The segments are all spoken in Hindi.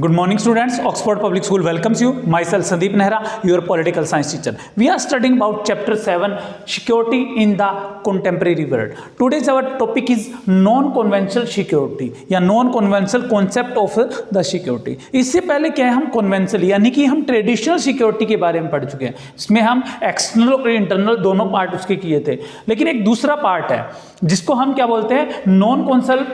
Good morning, students. Oxford Public School welcomes you. Myself, Sandeep Nehra, your political science teacher. We are studying about chapter 7, security in the contemporary world. Today's our topic is non-conventional security या non-conventional concept of the security. इससे पहले क्या है, हम conventional यानी कि हम ट्रेडिशनल सिक्योरिटी के बारे में पढ़ चुके हैं. इसमें हम एक्सटर्नल और इंटरनल दोनों पार्ट उसके किए थे. लेकिन एक दूसरा पार्ट है जिसको हम क्या बोलते हैं, नॉन कॉन्सल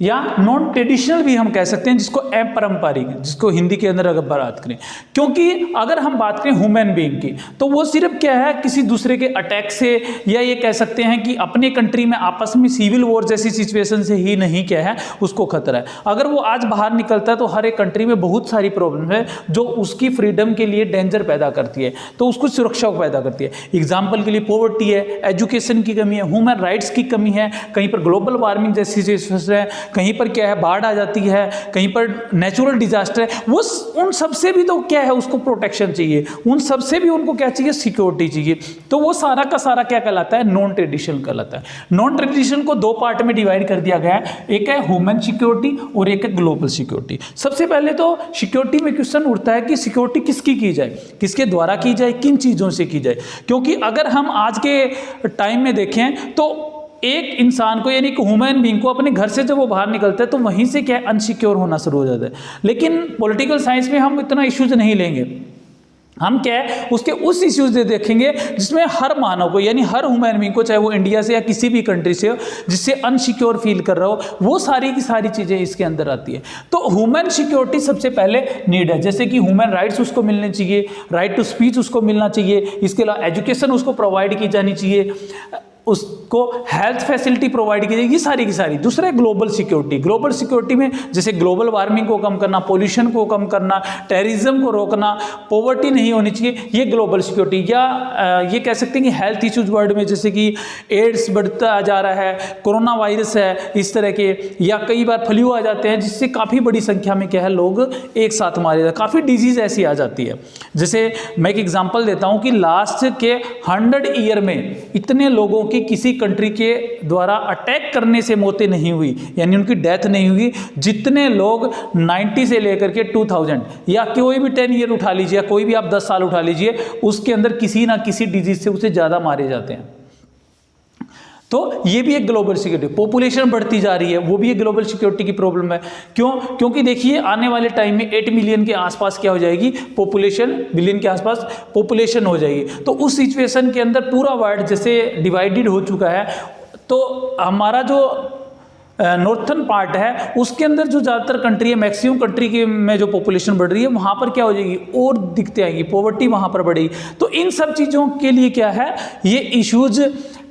या नॉन ट्रेडिशनल भी हम कह सकते हैं, जिसको अपारंपरिक, जिसको हिंदी के अंदर अगर बात करें. क्योंकि अगर हम बात करें ह्यूमन बीइंग की, तो वो सिर्फ क्या है, किसी दूसरे के अटैक से या ये कह सकते हैं कि अपने कंट्री में आपस में सिविल वॉर जैसी सिचुएशन से ही नहीं क्या है उसको खतरा है. अगर वो आज बाहर निकलता है तो हर एक कंट्री में बहुत सारी प्रॉब्लम है जो उसकी फ्रीडम के लिए डेंजर पैदा करती है, तो उसको सुरक्षा को पैदा करती है. एग्जाम्पल के लिए पॉवर्टी है, एजुकेशन की कमी है, ह्यूमन राइट्स की कमी है, कहीं पर ग्लोबल वार्मिंग जैसी सिचुएशन है, कहीं पर क्या है बाढ़ आ जाती है, कहीं पर नेचुरल डिजास्टर है. वो उन सबसे भी तो क्या है उसको प्रोटेक्शन चाहिए, उन सबसे भी उनको क्या चाहिए, सिक्योरिटी चाहिए. तो वो सारा का सारा क्या कहलाता है, नॉन ट्रेडिशनल कहलाता है. नॉन ट्रेडिशनल को दो पार्ट में डिवाइड कर दिया गया है, एक है ह्यूमन सिक्योरिटी और एक है ग्लोबल सिक्योरिटी. सबसे पहले तो सिक्योरिटी में क्वेश्चन उठता है कि सिक्योरिटी किसकी की जाए, किसके द्वारा की जाए, किन चीज़ों से की जाए. क्योंकि अगर हम आज के टाइम में देखें तो एक इंसान को यानी कि ह्यूमन बीइंग को अपने घर से जब वो बाहर निकलता है तो वहीं से क्या है, अनसिक्योर होना शुरू हो जाता है. लेकिन पॉलिटिकल साइंस में हम इतना इश्यूज नहीं लेंगे, हम क्या है उसके उस इश्यूज देखेंगे जिसमें हर मानव को यानी हर ह्यूमन बीइंग को, चाहे वो इंडिया से या किसी भी कंट्री से हो, जिससे अनसिक्योर फील कर रहा हो, वो सारी की सारी चीज़ें इसके अंदर आती है. तो ह्यूमन सिक्योरिटी सबसे पहले नीड है, जैसे कि ह्यूमन राइट्स उसको मिलने चाहिए, राइट टू स्पीच उसको मिलना चाहिए, इसके अलावा एजुकेशन उसको प्रोवाइड की जानी चाहिए, उसको हेल्थ फैसिलिटी प्रोवाइड की जाएगी, ये सारी की सारी. दूसरा है ग्लोबल सिक्योरिटी. ग्लोबल सिक्योरिटी में जैसे ग्लोबल वार्मिंग को कम करना, पोल्यूशन को कम करना, टेररिज्म को रोकना, पॉवर्टी नहीं होनी चाहिए, ये ग्लोबल सिक्योरिटी. या ये कह सकते हैं कि हेल्थ इश्यूज वर्ल्ड में जैसे कि एड्स बढ़ता जा रहा है, कोरोना वायरस है, इस तरह के, या कई बार फ्लू आ जाते हैं जिससे काफ़ी बड़ी संख्या में क्या है लोग एक साथ मारे जाते, काफ़ी डिजीज ऐसी आ जाती है. जैसे मैं एक एग्जाम्पल देता हूँ कि लास्ट के 100 ईयर में इतने लोगों कि किसी कंट्री के द्वारा अटैक करने से मौतें नहीं हुई, यानी उनकी डेथ नहीं हुई, जितने लोग 90 से लेकर के 2000 या कोई भी 10 ईयर उठा लीजिए, या कोई भी आप 10 साल उठा लीजिए, उसके अंदर किसी ना किसी डिजीज से उसे ज़्यादा मारे जाते हैं. तो ये भी एक ग्लोबल सिक्योरिटी. पॉपुलेशन बढ़ती जा रही है, वो भी एक ग्लोबल सिक्योरिटी की प्रॉब्लम है. क्यों? क्योंकि देखिए आने वाले टाइम में 8 मिलियन के आसपास क्या हो जाएगी पॉपुलेशन, बिलियन के आसपास पॉपुलेशन हो जाएगी. तो उस सिचुएशन के अंदर पूरा वर्ल्ड जैसे डिवाइडेड हो चुका है, तो हमारा जो नॉर्थन पार्ट है उसके अंदर जो ज़्यादातर कंट्री है, मैक्सिमम कंट्री के में जो पॉपुलेशन बढ़ रही है, वहाँ पर क्या हो जाएगी और दिक्कतें आएंगी, पॉवर्टी वहाँ पर बढ़ेगी. तो इन सब चीज़ों के लिए क्या है, ये इश्यूज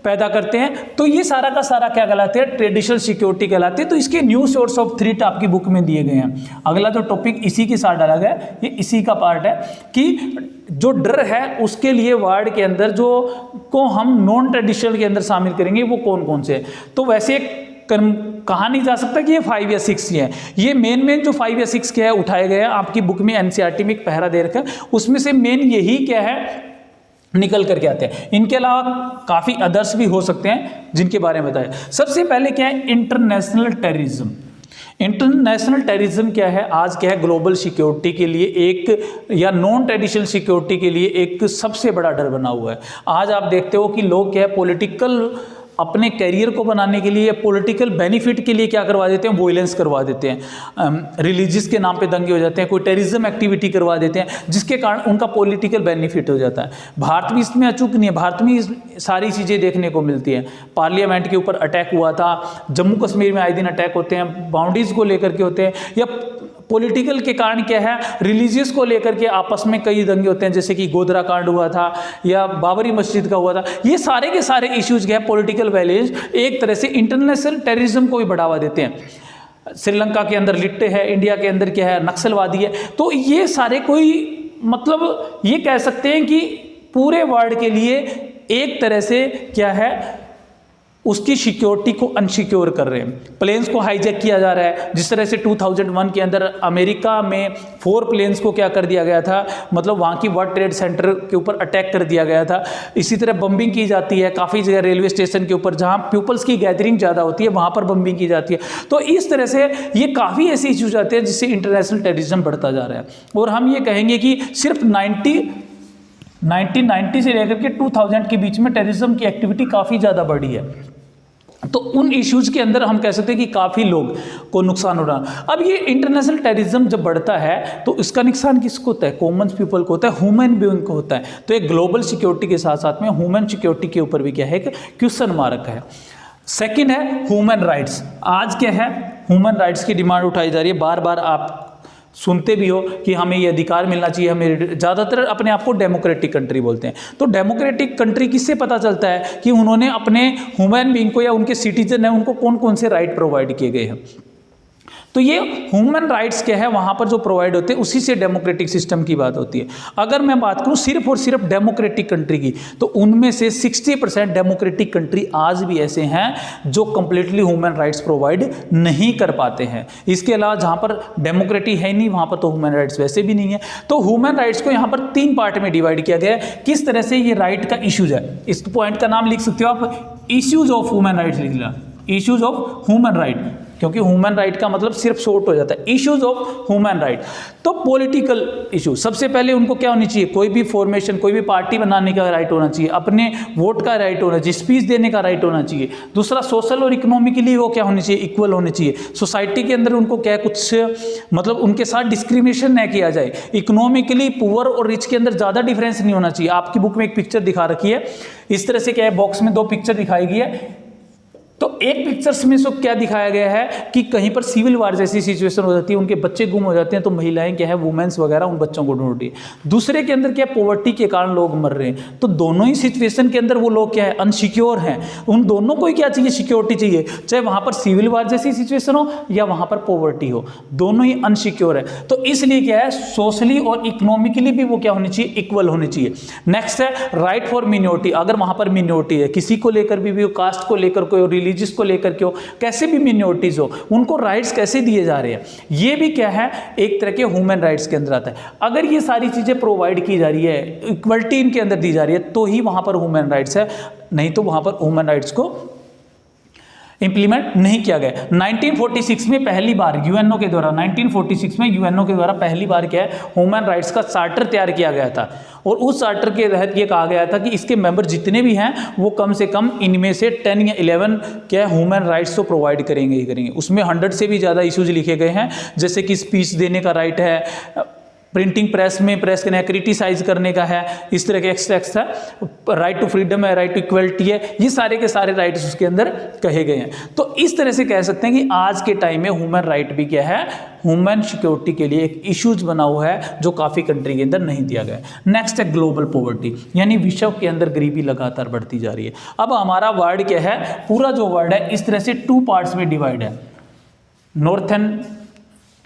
पैदा करते हैं. तो ये सारा का सारा क्या कहलाते हैं, ट्रेडिशनल सिक्योरिटी कहलाते हैं. तो इसके न्यू सोर्स ऑफ थ्रेट आपकी बुक में दिए गए हैं. अगला जो टॉपिक इसी के साथ डाला गया है, ये इसी का पार्ट है कि जो डर है उसके लिए वर्ड के अंदर जो को हम नॉन ट्रेडिशनल के अंदर शामिल करेंगे वो कौन कौन से हैं. तो वैसे कहा नहीं जा सकता कि ये 5 या 6 ही है. ये मेन जो 5 या 6 के है उठाए गए हैं आपकी बुक में, एनसीईआरटी में एक पहरा दे रखा है, उसमें से मेन यही क्या है निकल करके आते हैं. इनके अलावा काफ़ी अदर्स भी हो सकते हैं जिनके बारे में बताया. सबसे पहले क्या है, इंटरनेशनल टेररिज्म. इंटरनेशनल टेररिज्म क्या है, आज क्या है ग्लोबल सिक्योरिटी के लिए एक, या नॉन ट्रेडिशनल सिक्योरिटी के लिए एक सबसे बड़ा डर बना हुआ है. आज आप देखते हो कि लोग क्या है पॉलिटिकल अपने करियर को बनाने के लिए, पॉलिटिकल बेनिफिट के लिए क्या करवा देते हैं, वॉयलेंस करवा देते हैं, रिलीजियस के नाम पे दंगे हो जाते हैं, कोई टेररिज्म एक्टिविटी करवा देते हैं, जिसके कारण उनका पॉलिटिकल बेनिफिट हो जाता है. भारत भी इसमें अचूक नहीं है, भारत में सारी चीज़ें देखने को मिलती हैं. पार्लियामेंट के ऊपर अटैक हुआ था, जम्मू कश्मीर में आए दिन अटैक होते हैं, बाउंड्रीज को लेकर के होते हैं, या पॉलिटिकल के कारण क्या है रिलीजियस को लेकर के आपस में कई दंगे होते हैं, जैसे कि गोधरा कांड हुआ था या बाबरी मस्जिद का हुआ था. ये सारे के सारे इश्यूज क्या है पॉलिटिकल वैल्यूज एक तरह से इंटरनेशनल टेररिज्म को भी बढ़ावा देते हैं. श्रीलंका के अंदर लिट्टे है, इंडिया के अंदर क्या है नक्सलवादी है. तो ये सारे कोई मतलब ये कह सकते हैं कि पूरे वर्ल्ड के लिए एक तरह से क्या है उसकी सिक्योरिटी को अनसिक्योर कर रहे हैं। प्लेन्स को हाईजैक किया जा रहा है, जिस तरह से 2001 के अंदर अमेरिका में 4 प्लेन्स को क्या कर दिया गया था, मतलब वहाँ की वर्ल्ड ट्रेड सेंटर के ऊपर अटैक कर दिया गया था। इसी तरह बम्बिंग की जाती है काफ़ी जगह, रेलवे स्टेशन के ऊपर जहाँ पीपल्स की गैदरिंग ज़्यादा होती है वहाँ पर बम्बिंग की जाती है। तो इस तरह से ये काफ़ी ऐसे इश्यूज आते हैं जिससे इंटरनेशनल टेररिज्म बढ़ता जा रहा है। और हम ये कहेंगे कि सिर्फ 1990 से लेकर के 2000 के बीच में टेररिज्म की एक्टिविटी काफ़ी ज़्यादा बढ़ी है। तो उन इश्यूज के अंदर हम कह सकते हैं कि काफ़ी लोग को नुकसान हो रहा। अब ये इंटरनेशनल टेररिज्म जब बढ़ता है तो इसका नुकसान किसको होता है? कॉमन पीपल को होता है, ह्यूमन बीइंग को होता है। तो एक ग्लोबल सिक्योरिटी के साथ साथ में ह्यूमन सिक्योरिटी के ऊपर भी क्या है, एक क्वेश्चन मार्क है। सेकेंड है ह्यूमन राइट्स। आज क्या है, ह्यूमन राइट्स की डिमांड उठाई जा रही है। बार बार आप सुनते भी हो कि हमें ये अधिकार मिलना चाहिए। हमें ज़्यादातर अपने आप को डेमोक्रेटिक कंट्री बोलते हैं। तो डेमोक्रेटिक कंट्री किससे पता चलता है कि उन्होंने अपने ह्यूमन बीइंग को या उनके सिटीजन हैं उनको कौन कौन से राइट प्रोवाइड किए गए हैं। तो ये ह्यूमन राइट्स क्या है वहाँ पर जो प्रोवाइड होते हैं उसी से डेमोक्रेटिक सिस्टम की बात होती है। अगर मैं बात करूँ सिर्फ और सिर्फ डेमोक्रेटिक कंट्री की, तो उनमें से 60% डेमोक्रेटिक कंट्री आज भी ऐसे हैं जो कंप्लीटली ह्यूमन राइट्स प्रोवाइड नहीं कर पाते हैं। इसके अलावा जहाँ पर डेमोक्रेटिक है नहीं वहाँ पर तो ह्यूमन राइट्स वैसे भी नहीं है। तो ह्यूमन राइट्स को यहाँ पर 3 पार्ट में डिवाइड किया गया है। किस तरह से ये राइट का इश्यूज है, इस पॉइंट का नाम लिख सकते हो आप, इश्यूज ऑफ ह्यूमन राइट्स लिख लिया, इश्यूज ऑफ ह्यूमन राइट, क्योंकि ह्यूमन राइट का मतलब सिर्फ शॉर्ट हो जाता है, इश्यूज ऑफ ह्यूमन राइट। तो पॉलिटिकल इशू, सबसे पहले उनको क्या होनी चाहिए, कोई भी फॉर्मेशन, कोई भी पार्टी बनाने का राइट होना चाहिए, अपने वोट का राइट होना चाहिए, स्पीच देने का राइट होना चाहिए। दूसरा सोशल और इकोनॉमिकली वो क्या होनी चाहिए, इक्वल होने चाहिए। सोसाइटी के अंदर उनको क्या कुछ मतलब उनके साथ डिस्क्रिमिनेशन न किया जाए। इकोनॉमिकली पुअर और रिच के अंदर ज़्यादा डिफरेंस नहीं होना चाहिए। आपकी बुक में एक पिक्चर दिखा रखी है, इस तरह से क्या है, बॉक्स में 2 पिक्चर दिखाई गई है। तो एक पिक्चर्स में सब क्या दिखाया गया है कि कहीं पर सिविल वार जैसी सिचुएशन हो जाती है, उनके बच्चे गुम हो जाते हैं, तो महिलाएं क्या है, वुमेन्स वगैरह उन बच्चों को ढूंढ रही है। दूसरे के अंदर क्या पॉवर्टी के कारण लोग मर रहे हैं। तो दोनों ही सिचुएशन के अंदर वो लोग क्या है, अनसिक्योर हैं। उन दोनों को ही क्या चाहिए, सिक्योरिटी चाहिए, चाहे वहां पर सिविल वार जैसी सिचुएशन हो या वहां पर पॉवर्टी हो, दोनों ही अनसिक्योर है। तो इसलिए क्या है, सोशली और इकोनॉमिकली भी वो क्या होनी चाहिए, इक्वल होनी चाहिए। नेक्स्ट है राइट फॉर मिनोरिटी। अगर वहां पर मिनोरिटी है, किसी को लेकर भी कास्ट को लेकर कोई, रिलीजियस को लेकर के हो, कैसे भी मिनोरिटीज हो, उनको राइट्स कैसे दिए जा रहे हैं, ये भी क्या है, एक तरह के ह्यूमन राइट्स के अंदर आता है। अगर ये सारी चीजें प्रोवाइड की जा रही है, इक्वलिटी इनके अंदर दी जा रही है, तो ही वहां पर ह्यूमन राइट्स है, नहीं तो वहां पर ह्यूमन राइट्स को इंप्लीमेंट नहीं किया गया। 1946 में पहली बार यूएनओ के द्वारा, 1946 में यूएनओ के द्वारा पहली बार क्या है, ह्यूमन राइट्स का चार्टर तैयार किया गया था। और उस चार्टर के तहत ये कहा गया था कि इसके मेंबर जितने भी हैं वो कम से कम इनमें से 10 या 11 क्या है, ह्यूमन राइट्स तो प्रोवाइड करेंगे ही करेंगे। उसमें 100 से भी ज़्यादा इश्यूज लिखे गए हैं, जैसे कि स्पीच देने का राइट है, प्रिंटिंग प्रेस में प्रेस करना है, क्रिटिसाइज करने का है, इस तरह के एक्स्ट्रा राइट टू फ्रीडम है, राइट टू इक्वलिटी है, ये सारे के सारे राइट्स उसके अंदर कहे गए हैं। तो इस तरह से कह सकते हैं कि आज के टाइम में ह्यूमन राइट भी क्या है, ह्यूमन सिक्योरिटी के लिए एक इश्यूज बना हुआ है जो काफ़ी कंट्री के अंदर नहीं दिया गया है। नेक्स्ट है ग्लोबल पॉवर्टी, यानी विश्व के अंदर गरीबी लगातार बढ़ती जा रही है। अब हमारा वर्ल्ड क्या है, पूरा जो वर्ल्ड है इस तरह से 2 पार्ट्स में डिवाइड है, नॉर्थ एंड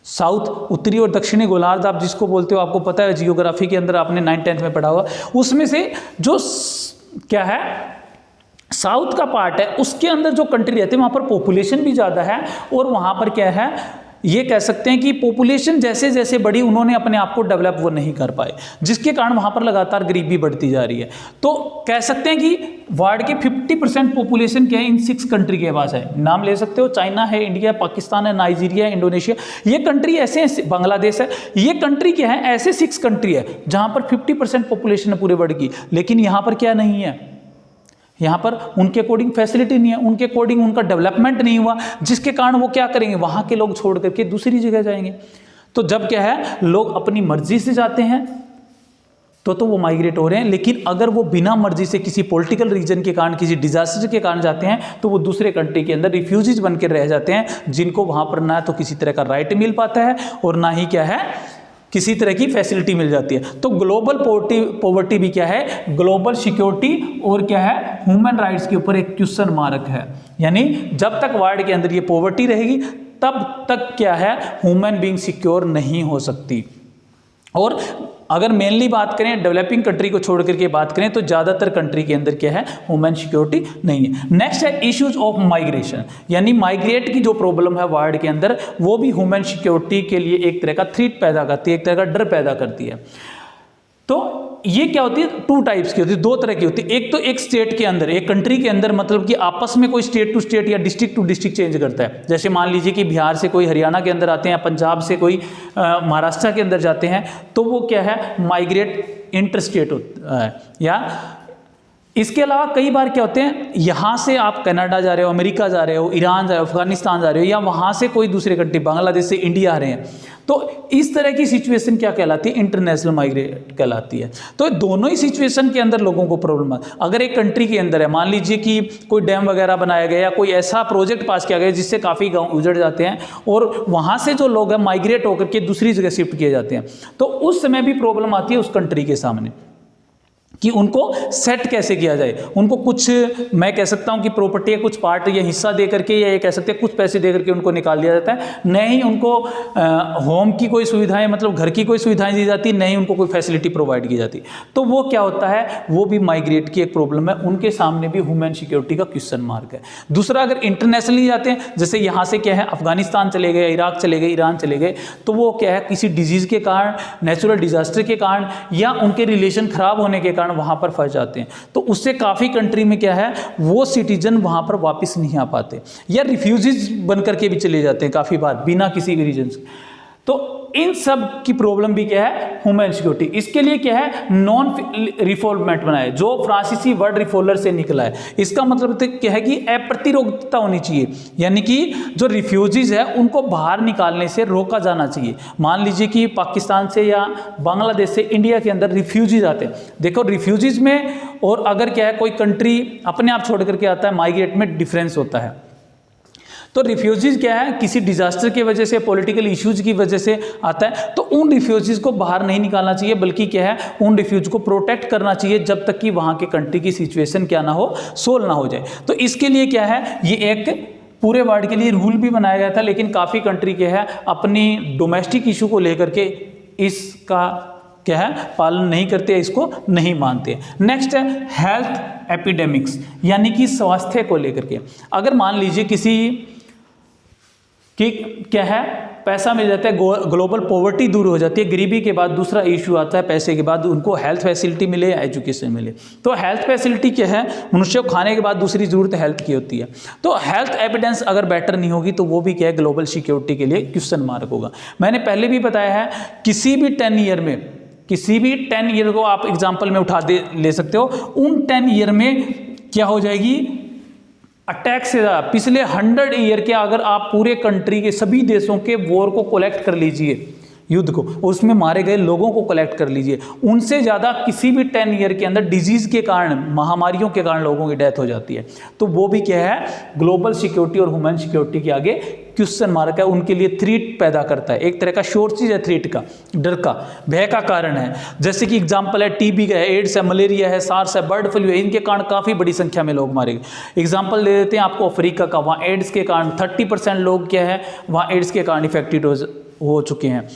साउथ, उत्तरी और दक्षिणी गोलार्ध आप जिसको बोलते हो, आपको पता है जियोग्राफी के अंदर आपने 9th-10th में पढ़ा होगा। उसमें से जो क्या है साउथ का पार्ट है, उसके अंदर जो कंट्री रहती है वहाँ पर पॉपुलेशन भी ज़्यादा है, और वहाँ पर क्या है, ये कह सकते हैं कि पॉपुलेशन जैसे जैसे बढ़ी उन्होंने अपने आप को डेवलप वो नहीं कर पाए, जिसके कारण वहाँ पर लगातार गरीबी बढ़ती जा रही है। तो कह सकते हैं कि वर्ल्ड के 50% पॉपुलेशन क्या है, इन 6 कंट्री के पास है। नाम ले सकते हो, चाइना है, इंडिया, पाकिस्तान है, नाइजीरिया है, इंडोनेशिया, ये कंट्री ऐसे हैं, बांग्लादेश है, ये कंट्री क्या है, ऐसे 6 कंट्री है जहाँ पर 50% पॉपुलेशन है पूरे वर्ल्ड की। लेकिन यहाँ पर क्या नहीं है, यहाँ पर उनके अकॉर्डिंग फैसिलिटी नहीं है, उनके अकॉर्डिंग उनका डेवलपमेंट नहीं हुआ, जिसके कारण वो क्या करेंगे, वहाँ के लोग छोड़ करके दूसरी जगह जाएंगे। तो जब क्या है, लोग अपनी मर्जी से जाते हैं तो वो माइग्रेट हो रहे हैं, लेकिन अगर वो बिना मर्जी से किसी पॉलिटिकल रीजन के कारण, किसी डिजास्टर के कारण जाते हैं, तो वो दूसरे कंट्री के अंदर रिफ्यूजीज बन के रह जाते हैं, जिनको वहाँ पर ना तो किसी तरह का राइट मिल पाता है और ना ही क्या है, किसी तरह की फैसिलिटी मिल जाती है। तो ग्लोबल पॉवर्टी भी क्या है, ग्लोबल सिक्योरिटी और क्या है, ह्यूमन राइट्स के ऊपर एक क्वेश्चन मार्क है। यानी जब तक वर्ल्ड के अंदर ये पॉवर्टी रहेगी तब तक क्या है, ह्यूमन बीइंग सिक्योर नहीं हो सकती। और अगर मेनली बात करें डेवलपिंग कंट्री को छोड़ करके बात करें तो ज़्यादातर कंट्री के अंदर क्या है, वुमेन सिक्योरिटी नहीं है। नेक्स्ट है इश्यूज ऑफ माइग्रेशन, यानी माइग्रेट की जो प्रॉब्लम है वर्ल्ड के अंदर, वो भी वुमेन सिक्योरिटी के लिए एक तरह का थ्रेट पैदा करती है, एक तरह का डर पैदा करती है। तो ये क्या होती है, टू टाइप्स की होती है, दो तरह की होती है। एक तो एक स्टेट के अंदर, एक कंट्री के अंदर, मतलब कि आपस में कोई स्टेट टू स्टेट या डिस्ट्रिक्ट टू डिस्ट्रिक्ट चेंज करता है। जैसे मान लीजिए कि बिहार से कोई हरियाणा के अंदर आते हैं, पंजाब से कोई महाराष्ट्र के अंदर जाते हैं, तो वो क्या है, माइग्रेट इंटर स्टेट होता है। या इसके अलावा कई बार क्या होते हैं, यहाँ से आप कनाडा जा रहे हो, अमेरिका जा रहे हो, ईरान जा रहे हो, अफगानिस्तान जा रहे हो, या वहाँ से कोई दूसरे कंट्री, बांग्लादेश से इंडिया आ रहे हैं, तो इस तरह की सिचुएशन क्या कहलाती है, इंटरनेशनल माइग्रेट कहलाती है। तो दोनों ही सिचुएशन के अंदर लोगों को प्रॉब्लम है। अगर एक कंट्री के अंदर है, मान लीजिए कि कोई डैम वगैरह बनाया गया या कोई ऐसा प्रोजेक्ट पास किया गया जिससे काफ़ी गाँव उजड़ जाते हैं और वहाँ से जो लोग हैं माइग्रेट होकर के दूसरी जगह शिफ्ट किए जाते हैं, तो उस समय भी प्रॉब्लम आती है उस कंट्री के सामने कि उनको सेट कैसे किया जाए। उनको कुछ, मैं कह सकता हूं कि प्रॉपर्टी या कुछ पार्ट या हिस्सा दे करके, या ये कह सकते हैं कुछ पैसे दे करके उनको निकाल दिया जाता है। नहीं उनको होम की कोई सुविधाएं, मतलब घर की कोई सुविधाएं दी जाती, नहीं उनको कोई फैसिलिटी प्रोवाइड की जाती। तो वो क्या होता है, वो भी माइग्रेट की एक प्रॉब्लम है, उनके सामने भी वुमेन सिक्योरिटी का क्वेश्चन मार्क है। दूसरा, अगर इंटरनेशनली जाते हैं, जैसे यहाँ से क्या है, अफगानिस्तान चले गए, इराक चले गए, ईरान चले गए, तो वो क्या है, किसी डिजीज़ के कारण, नेचुरल डिजास्टर के कारण, या उनके रिलेशन खराब होने के कारण वहां पर फंस जाते हैं। तो उससे काफी कंट्री में क्या है, वो सिटीजन वहां पर वापस नहीं आ पाते, या रिफ्यूजीज बनकर के भी चले जाते हैं काफी बार बिना किसी भी रीजन से। तो इन सब की प्रॉब्लम भी क्या है, वुमेन सिक्योरिटी। इसके लिए क्या है, नॉन रिफॉल्वमेंट बनाए, जो फ्रांसीसी वर्ड रिफॉलर से निकला है। इसका मतलब तो क्या है कि अप्रतिरोधकता होनी चाहिए, यानी कि जो रिफ्यूजीज है उनको बाहर निकालने से रोका जाना चाहिए। मान लीजिए कि पाकिस्तान से या बांग्लादेश से इंडिया के अंदर रिफ्यूजीज आते हैं, देखो रिफ्यूजीज में और अगर क्या है कोई कंट्री अपने आप छोड़ करके आता है, माइग्रेट में डिफरेंस होता है। तो रिफ्यूजीज क्या है, किसी डिजास्टर की वजह से, पॉलिटिकल इश्यूज की वजह से आता है, तो उन रिफ्यूजीज को बाहर नहीं निकालना चाहिए, बल्कि क्या है, उन रिफ्यूज को प्रोटेक्ट करना चाहिए जब तक कि वहाँ के कंट्री की सिचुएशन क्या ना हो, सोल्व ना हो जाए। तो इसके लिए क्या है, ये एक पूरे वर्ल्ड के लिए रूल भी बनाया गया था, लेकिन काफ़ी कंट्री क्या है अपनी डोमेस्टिक इशू को लेकर के इसका क्या है पालन नहीं करते, इसको नहीं मानते। नेक्स्ट है हेल्थ एपिडेमिक्स, यानी कि स्वास्थ्य को लेकर के। अगर मान लीजिए किसी कि क्या है, पैसा मिल जाता है, ग्लोबल पॉवर्टी दूर हो जाती है, गरीबी के बाद दूसरा इशू आता है पैसे के बाद, उनको हेल्थ फैसिलिटी मिले या एजुकेशन मिले। तो हेल्थ फैसिलिटी क्या है, मनुष्य को खाने के बाद दूसरी जरूरत हेल्थ की होती है। तो हेल्थ एविडेंस अगर बेटर नहीं होगी तो वो भी क्या है, ग्लोबल सिक्योरिटी के लिए क्वेश्चन मार्क होगा। मैंने पहले भी बताया है, किसी भी 10 ईयर में, किसी भी 10 ईयर को आप एग्जाम्पल में उठा ले सकते हो, उन 10 ईयर में क्या हो जाएगी, अटैक से ज़्यादा पिछले 100 ईयर के, अगर आप पूरे कंट्री के सभी देशों के वॉर को कलेक्ट कर लीजिए, युद्ध को, उसमें मारे गए लोगों को कलेक्ट कर लीजिए, उनसे ज़्यादा किसी भी 10 ईयर के अंदर डिजीज़ के कारण, महामारियों के कारण लोगों की डेथ हो जाती है। तो वो भी क्या है, ग्लोबल सिक्योरिटी और वुमेन सिक्योरिटी के आगे क्वेश्चन मार्क है, उनके लिए थ्रेट पैदा करता है, एक तरह का शोर चीज है, थ्रेट का, डर का, भय का कारण है। जैसे कि एग्जाम्पल है टीबी का है, एड्स है, मलेरिया है, सार्स है, बर्ड फ्लू है, इनके कारण काफ़ी बड़ी संख्या में लोग मारे गए। एग्जाम्पल दे देते हैं आपको अफ्रीका का, वहाँ एड्स के कारण 30% लोग क्या है, वहाँ एड्स के कारण इफेक्टेड हो चुके हैं।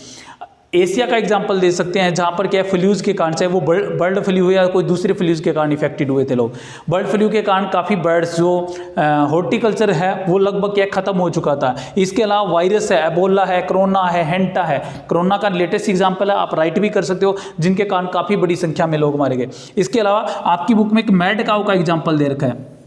एशिया का एग्जाम्पल दे सकते हैं, जहाँ पर क्या है, फ्लूज के कारण, चाहे वो बर्ड फ्लू हो या कोई दूसरे फ्लूज के कारण इफेक्टेड हुए थे लोग। बर्ड फ्लू के कारण काफ़ी बर्ड्स, जो हॉर्टिकल्चर है वो लगभग क्या खत्म हो चुका था। इसके अलावा वायरस है, एबोला है, कोरोना है, हेंटा है। कोरोना का लेटेस्ट एग्जाम्पल है, आप राइट भी कर सकते हो, जिनके कारण काफ़ी बड़ी संख्या में लोग मारे गए। इसके अलावा आपकी बुक में एक मैड काऊ का एग्जाम्पल दे रखा है।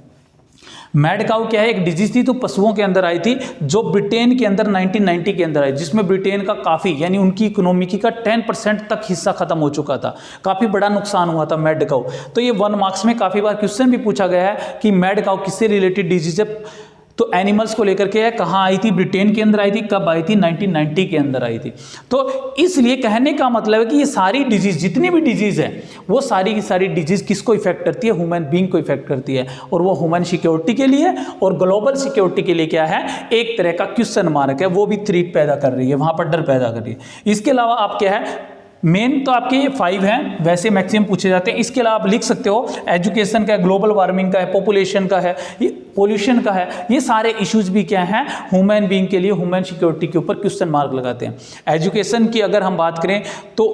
मैड काऊ क्या है, एक डिजीज थी तो पशुओं के अंदर आई थी, जो ब्रिटेन के अंदर 1990 के अंदर आई, जिसमें ब्रिटेन का काफ़ी, यानी उनकी इकोनॉमी का 10% तक हिस्सा खत्म हो चुका था, काफ़ी बड़ा नुकसान हुआ था मैड काऊ। तो ये 1 मार्क्स में काफ़ी बार क्वेश्चन भी पूछा गया है कि मैड काऊ किससे रिलेटेड डिजीज है। तो एनिमल्स को लेकर के है, कहाँ आई थी, ब्रिटेन के अंदर आई थी, कब आई थी, 1990 के अंदर आई थी। तो इसलिए कहने का मतलब है कि ये सारी डिजीज, जितनी भी डिजीज है, वो सारी की सारी डिजीज किसको इफेक्ट करती है, ह्यूमन बीइंग को इफेक्ट करती है, और वो ह्यूमन सिक्योरिटी के लिए और ग्लोबल सिक्योरिटी के लिए क्या है, एक तरह का क्वेश्चन मार्क है, वो भी थ्रेट पैदा कर रही है, वहां पर डर पैदा कर रही है। इसके अलावा आप क्या है, मेन तो आपके ये 5 हैं, वैसे मैक्सिमम पूछे जाते हैं। इसके अलावा आप लिख सकते हो एजुकेशन का है, ग्लोबल वार्मिंग का है, पॉपुलेशन का है, ये पोल्यूशन का है, ये सारे इश्यूज भी क्या हैं, ह्यूमन बीइंग के लिए, ह्यूमन सिक्योरिटी के ऊपर क्वेश्चन मार्क लगाते हैं। एजुकेशन की अगर हम बात करें तो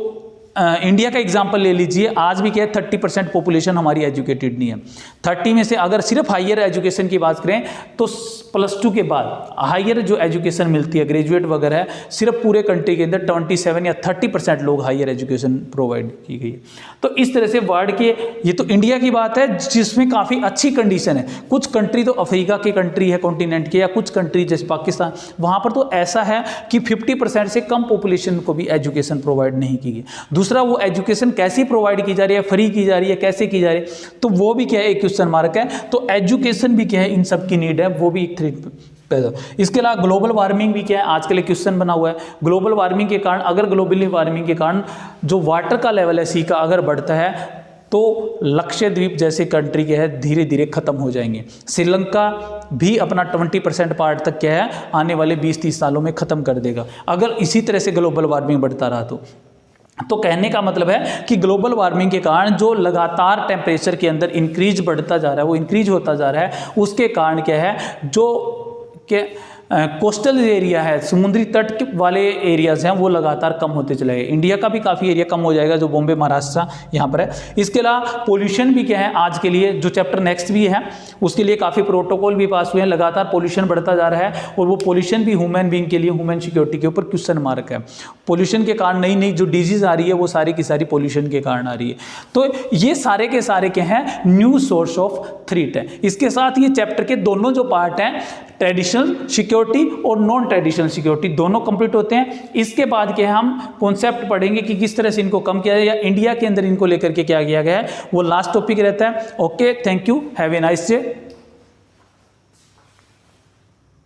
इंडिया का एग्जांपल ले लीजिए, आज भी क्या है 30% पॉपुलेशन हमारी एजुकेटेड नहीं है। 30 में से अगर सिर्फ हायर एजुकेशन की बात करें तो +2 के बाद हायर जो एजुकेशन मिलती है, ग्रेजुएट वगैरह है, सिर्फ पूरे कंट्री के अंदर 27 या 30% लोग हायर एजुकेशन प्रोवाइड की गई है। तो इस तरह से वर्ल्ड के, ये तो इंडिया की बात है जिसमें काफ़ी अच्छी कंडीशन है। कुछ कंट्री तो अफ्रीका की कंट्री है कॉन्टिनेंट के, या कुछ कंट्री जैसे पाकिस्तान, वहाँ पर तो ऐसा है कि 50% से कम पॉपुलेशन को भी एजुकेशन प्रोवाइड नहीं की गई। दूसरा, वो एजुकेशन कैसी प्रोवाइड की जा रही है, फ्री की जा रही है, कैसे की जा रही है, तो वो भी क्या है एक क्वेश्चन मार्क है। तो एजुकेशन भी क्या है, इन सब की नीड है, वो भी एक थ्रेट पैदा। इसके अलावा ग्लोबल वार्मिंग भी क्या है, आजकल एक क्वेश्चन बना हुआ है। ग्लोबल वार्मिंग के कारण, अगर ग्लोबल वार्मिंग के कारण जो वाटर का लेवल है सी का अगर बढ़ता है तो लक्षद्वीप जैसे कंट्री क्या है धीरे धीरे खत्म हो जाएंगे। श्रीलंका भी अपना 20% पार्ट तक क्या है आने वाले 20-30 सालों में खत्म कर देगा, अगर इसी तरह से ग्लोबल वार्मिंग बढ़ता रहा तो कहने का मतलब है कि ग्लोबल वार्मिंग के कारण जो लगातार टेम्परेचर के अंदर इंक्रीज बढ़ता जा रहा है, वो इंक्रीज होता जा रहा है, उसके कारण क्या है जो कि कोस्टल एरिया है, समुद्री तट वाले एरियाज हैं, वो लगातार कम होते चले गए। इंडिया का भी काफ़ी एरिया कम हो जाएगा जो बॉम्बे महाराष्ट्र यहाँ पर है। इसके अलावा पोल्यूशन भी क्या है, आज के लिए जो चैप्टर नेक्स्ट भी है उसके लिए काफ़ी प्रोटोकॉल भी पास हुए हैं। लगातार पोल्यूशन बढ़ता जा रहा है और वो पोल्यूशन भी ह्यूमन बीइंग के लिए, ह्यूमन सिक्योरिटी के ऊपर क्वेश्चन मार्क है। पोल्यूशन के कारण नई नई जो डिजीज आ रही है वो सारी की सारी पोल्यूशन के कारण आ रही है। तो ये सारे के सारे क्या हैं, न्यू सोर्स ऑफ थ्रेट है। इसके साथ ये चैप्टर के दोनों जो पार्ट हैं, ट्रेडिशनल सिक्योरिटी और नॉन ट्रेडिशनल सिक्योरिटी, दोनों कंप्लीट होते हैं। इसके बाद के हम कॉन्सेप्ट पढ़ेंगे कि किस तरह से इनको कम किया जाए या इंडिया के अंदर इनको लेकर के क्या किया गया है, वो लास्ट टॉपिक रहता है। Okay, thank you, have a nice day.